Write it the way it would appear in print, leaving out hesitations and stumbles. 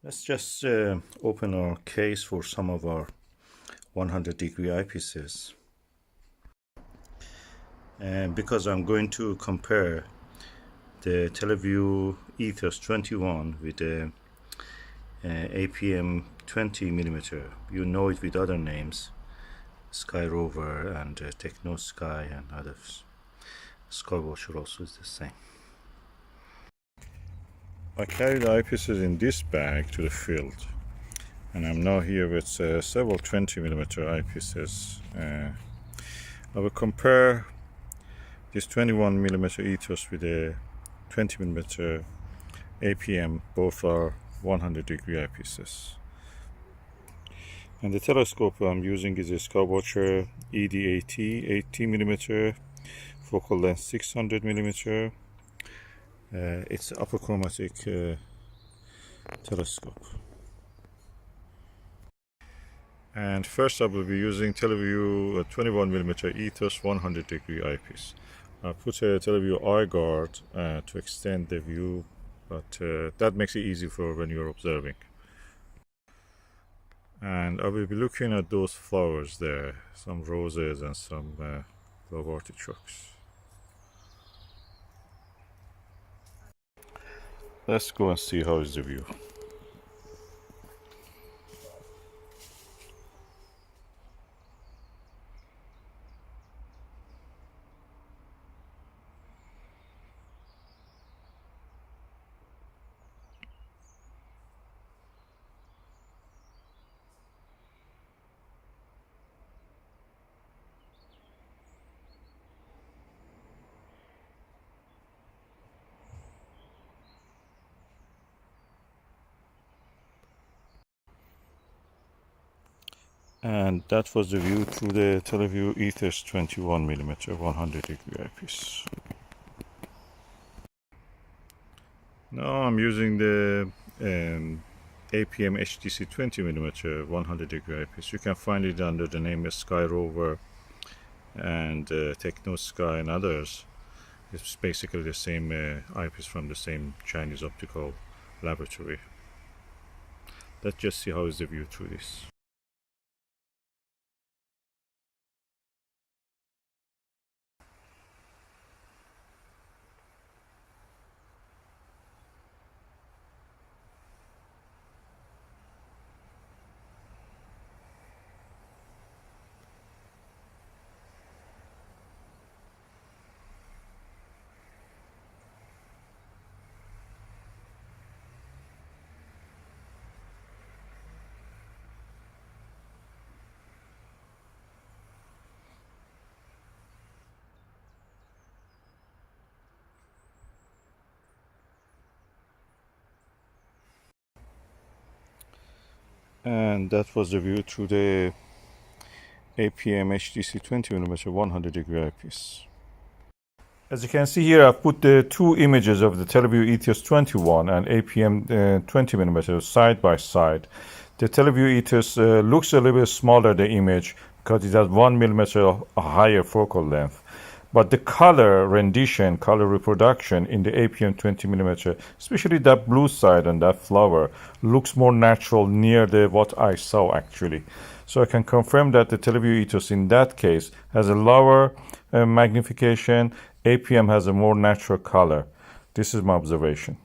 Let's just open our case for some of our 100-degree eyepieces. And because I'm going to compare the Televue Ethos 21 with the APM 20mm. You know it with other names, Skywatcher and Techno Sky and others. Skywatcher also is the same. I carried the eyepieces in this bag to the field, and I'm now here with several 20mm eyepieces. I will compare this 21mm Ethos with a 20mm APM. Both are 100-degree eyepieces. And the telescope I'm using is a Skywatcher ED80 80mm, focal length 600mm. It's an Apochromatic telescope. And first I will be using Televue 21mm Ethos 100-degree eyepiece. I put a Televue eye guard to extend the view, but that makes it easy for when you're observing. And I will be looking at those flowers there, some roses and some love artichokes. Let's go and see how is the view. And that was the view through the Televue Ethos 21mm 100-degree eyepiece. Now I'm using the APM HDC 20mm 100-degree eyepiece. You can find it under the name of Skywatcher and Techno Sky and others. It's basically the same eyepiece from the same Chinese optical laboratory. Let's just see how is the view through this. And that was the view through the APM HDC 20mm 100-degree eyepiece. As you can see here, I've put the two images of the Televue Ethos 21 and APM 20mm side by side. The Televue Ethos looks a little bit smaller, the image, because it has 1mm higher focal length. But the color rendition, color reproduction in the APM 20mm, especially that blue side and that flower, looks more natural near what I saw actually. So I can confirm that the Televue Ethos in that case has a lower magnification. APM has a more natural color. This is my observation.